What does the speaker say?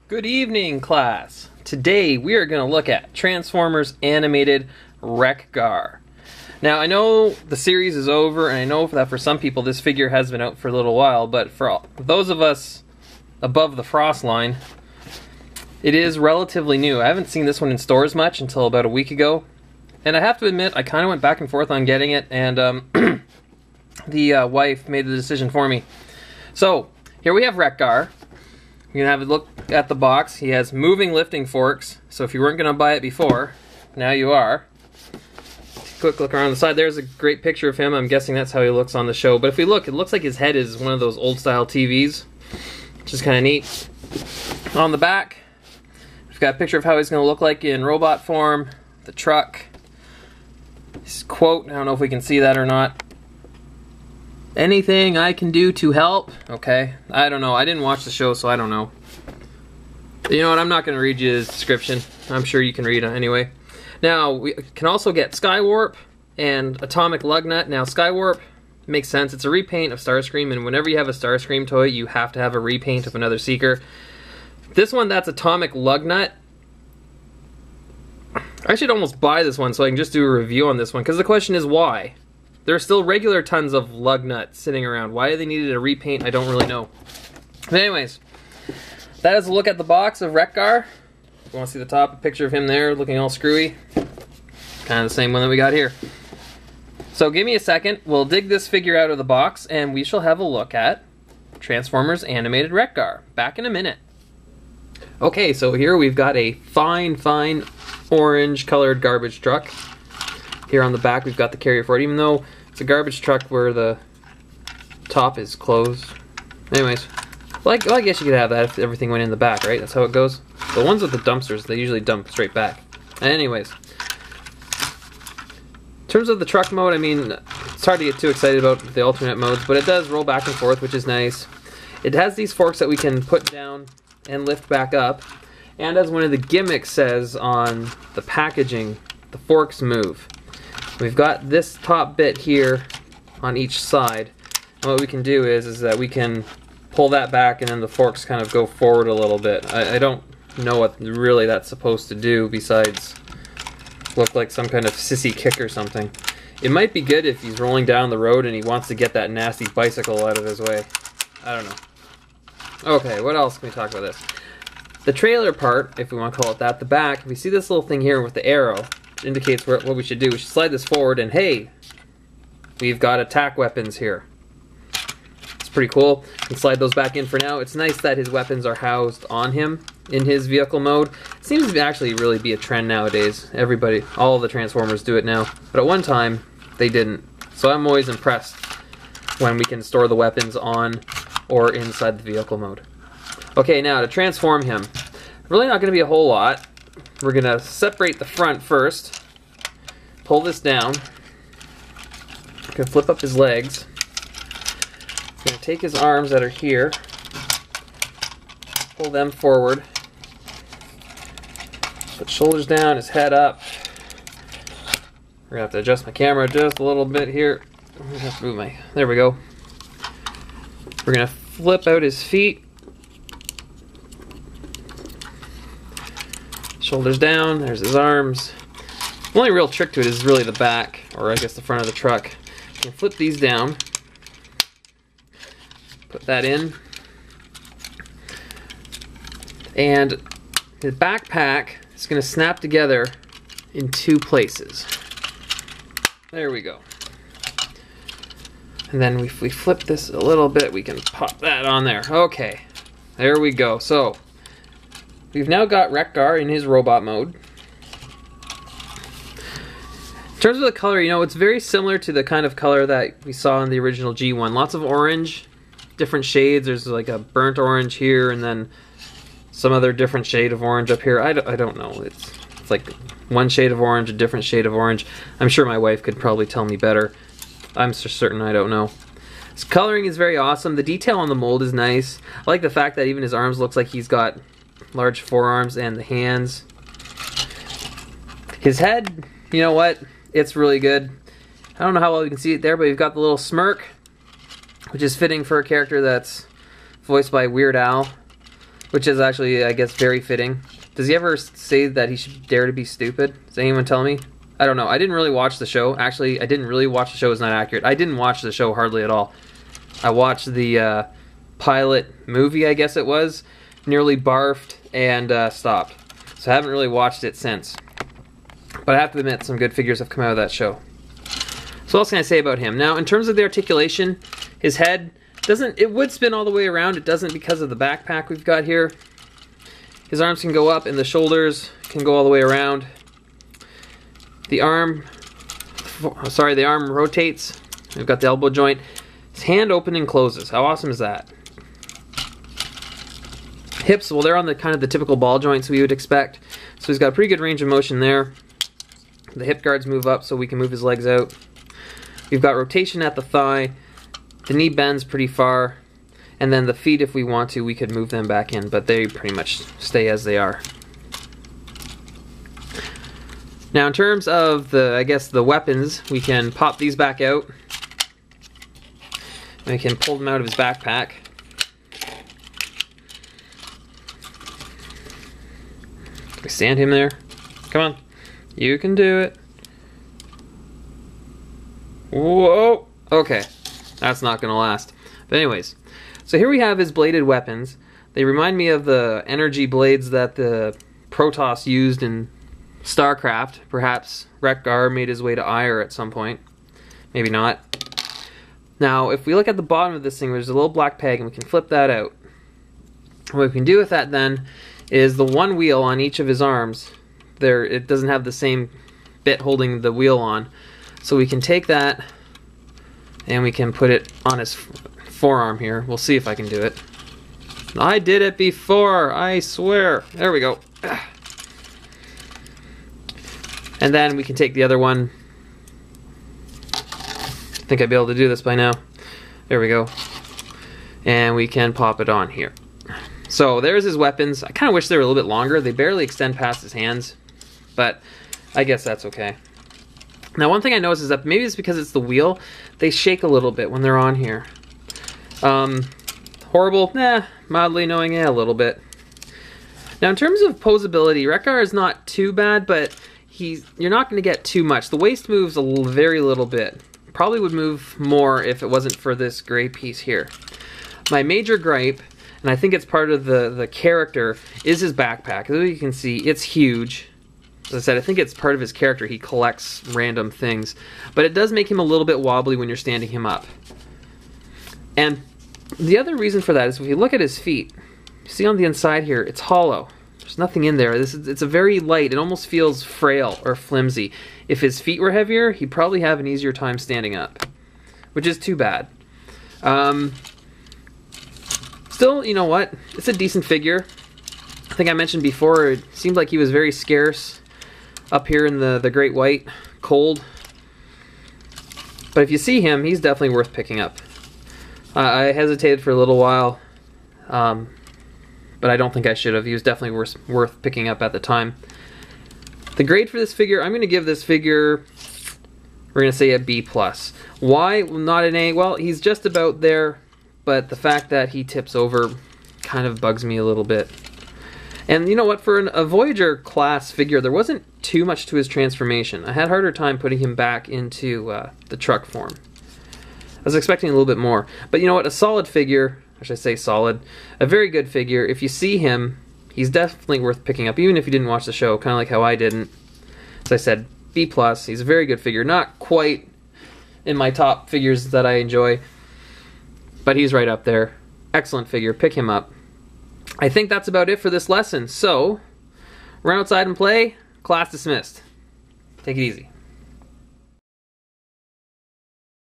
Good evening, class. Today we are going to look at Transformers animated Wreck-Gar. Now, I know the series is over, and I know that for some people this figure has been out for a little while, but for those of us above the frost line, it is relatively new. I haven't seen this one in stores much until about a week ago, and I have to admit, I kind of went back and forth on getting it, and the wife made the decision for me. So, here we have Wreck-Gar. You're going to have a look at the box. He has moving lifting forks, so if you weren't going to buy it before, now you are. Quick look around the side. There's a great picture of him. I'm guessing that's how he looks on the show. But if we look, it looks like his head is one of those old-style TVs, which is kind of neat. On the back, we've got a picture of how he's going to look like in robot form, the truck, his quote. I don't know if we can see that or not. Anything I can do to help? Okay, I don't know. I didn't watch the show, so I don't know. You know what? I'm not going to read you his description. I'm sure you can read it anyway. Now, we can also get Skywarp and Atomic Lugnut. Now, Skywarp makes sense. It's a repaint of Starscream, and whenever you have a Starscream toy, you have to have a repaint of another Seeker. This one, that's Atomic Lugnut. I should almost buy this one so I can just do a review on this one, because the question is why? There are still regular tons of Lugnut sitting around. Why they needed a repaint, I don't really know. But anyways, that is a look at the box of Wreck-Gar. You want to see the top, a picture of him there looking all screwy. Kind of the same one that we got here. So give me a second, we'll dig this figure out of the box and we shall have a look at Transformers animated Wreck-Gar. Back in a minute. Okay, so here we've got a fine orange colored garbage truck. Here on the back we've got the carrier for it, even though it's a garbage truck where the top is closed. Anyways, well, I guess you could have that if everything went in the back, right? That's how it goes. The ones with the dumpsters, they usually dump straight back. Anyways, in terms of the truck mode, I mean, it's hard to get too excited about the alternate modes, but it does roll back and forth, which is nice. It has these forks that we can put down and lift back up, and as one of the gimmicks says on the packaging, the forks move. We've got this top bit here on each side, and what we can do is that we can pull that back and then the forks kind of go forward a little bit. I don't know what really that's supposed to do besides look like some kind of sissy kick or something. It might be good if he's rolling down the road and he wants to get that nasty bicycle out of his way. I don't know. Okay, what else can we talk about this? The trailer part, if we want to call it that, the back, we see this little thing here with the arrow, which indicates what we should do. We should slide this forward and hey, we've got attack weapons here. It's pretty cool. You can slide those back in for now. It's nice that his weapons are housed on him in his vehicle mode. It seems to actually really be a trend nowadays. Everybody, all of the Transformers do it now. But at one time, they didn't. So I'm always impressed when we can store the weapons on or inside the vehicle mode. Okay, now to transform him. Really not going to be a whole lot. We're going to separate the front first. Pull this down. We're going to flip up his legs. We're going to take his arms that are here. Pull them forward. Put shoulders down, his head up. We're going to have to adjust my camera just a little bit here. I'm going to have to move my... There we go. We're going to flip out his feet. Shoulders down, there's his arms. The only real trick to it is really the back, or I guess the front of the truck. I'm going to flip these down. Put that in. And the backpack is going to snap together in two places. There we go. And then if we flip this a little bit, we can pop that on there. Okay, there we go. So, we've now got Wreck-Gar in his robot mode. In terms of the color, you know, it's very similar to the kind of color that we saw in the original G1. Lots of orange, different shades. There's like a burnt orange here, and then some other different shade of orange up here. I don't know. It's like one shade of orange, a different shade of orange. I'm sure my wife could probably tell me better. I'm certain I don't know. His coloring is very awesome. The detail on the mold is nice. I like the fact that even his arms looks like he's got large forearms and the hands. His head, you know what? It's really good. I don't know how well you can see it there, but you've got the little smirk, which is fitting for a character that's voiced by Weird Al, which is actually, I guess, very fitting. Does he ever say that he should dare to be stupid? Does anyone tell me? I don't know. I didn't really watch the show. Actually, I didn't really watch the show. It's not accurate. I didn't watch the show hardly at all. I watched the pilot movie, I guess it was, nearly barfed, and stopped. So I haven't really watched it since. But I have to admit, some good figures have come out of that show. So what else can I say about him? Now, in terms of the articulation, his head doesn't, it would spin all the way around. It doesn't because of the backpack we've got here. His arms can go up and the shoulders can go all the way around. The arm rotates. We've got the elbow joint. His hand opens and closes. How awesome is that? Hips, well, they're on the kind of the typical ball joints we would expect. So he's got a pretty good range of motion there. The hip guards move up so we can move his legs out. We've got rotation at the thigh. The knee bends pretty far. And then the feet, if we want to, we could move them back in, but they pretty much stay as they are. Now in terms of the, I guess, the weapons, we can pop these back out. And we can pull them out of his backpack. Can we stand him there? Come on. You can do it. Whoa! Okay. That's not gonna last. But anyways, so here we have his bladed weapons. They remind me of the energy blades that the Protoss used in StarCraft. Perhaps Wreck-Gar made his way to Ire at some point. Maybe not. Now, if we look at the bottom of this thing, there's a little black peg, and we can flip that out. What we can do with that then is the one wheel on each of his arms, there, it doesn't have the same bit holding the wheel on. So we can take that and we can put it on his forearm here. We'll see if I can do it. I did it before, I swear. There we go. And then we can take the other one. I think I'd be able to do this by now. There we go. And we can pop it on here. So there's his weapons. I kind of wish they were a little bit longer. They barely extend past his hands, but I guess that's okay. Now one thing I noticed is that maybe it's because it's the wheel, they shake a little bit when they're on here. Horrible? Nah. Mildly annoying? Yeah, a little bit. Now in terms of posability, Wreck-Gar is not too bad, but you're not going to get too much. The waist moves a very little bit. Probably would move more if it wasn't for this gray piece here. My major gripe, and I think it's part of the character, is his backpack. As you can see, it's huge. As I said, I think it's part of his character. He collects random things. But it does make him a little bit wobbly when you're standing him up. And the other reason for that is if you look at his feet, you see on the inside here, it's hollow. There's nothing in there. It's a very light. It almost feels frail or flimsy. If his feet were heavier, he'd probably have an easier time standing up, which is too bad. Still, you know what? It's a decent figure. I think I mentioned before, it seemed like he was very scarce up here in the Great White cold. But if you see him, he's definitely worth picking up. I hesitated for a little while, but I don't think I should have. He was definitely worth picking up at the time. The grade for this figure, I'm going to give this figure, we're going to say a B+. Why not an A? Well, he's just about there, but the fact that he tips over kind of bugs me a little bit. And you know what, for a Voyager class figure, there wasn't too much to his transformation. I had a harder time putting him back into the truck form. I was expecting a little bit more. But you know what, a solid figure, or should I say solid, a very good figure. If you see him, he's definitely worth picking up, even if you didn't watch the show, kind of like how I didn't. As I said, B+, he's a very good figure. Not quite in my top figures that I enjoy, but he's right up there. Excellent figure, pick him up. I think that's about it for this lesson. So, run outside and play, class dismissed. Take it easy.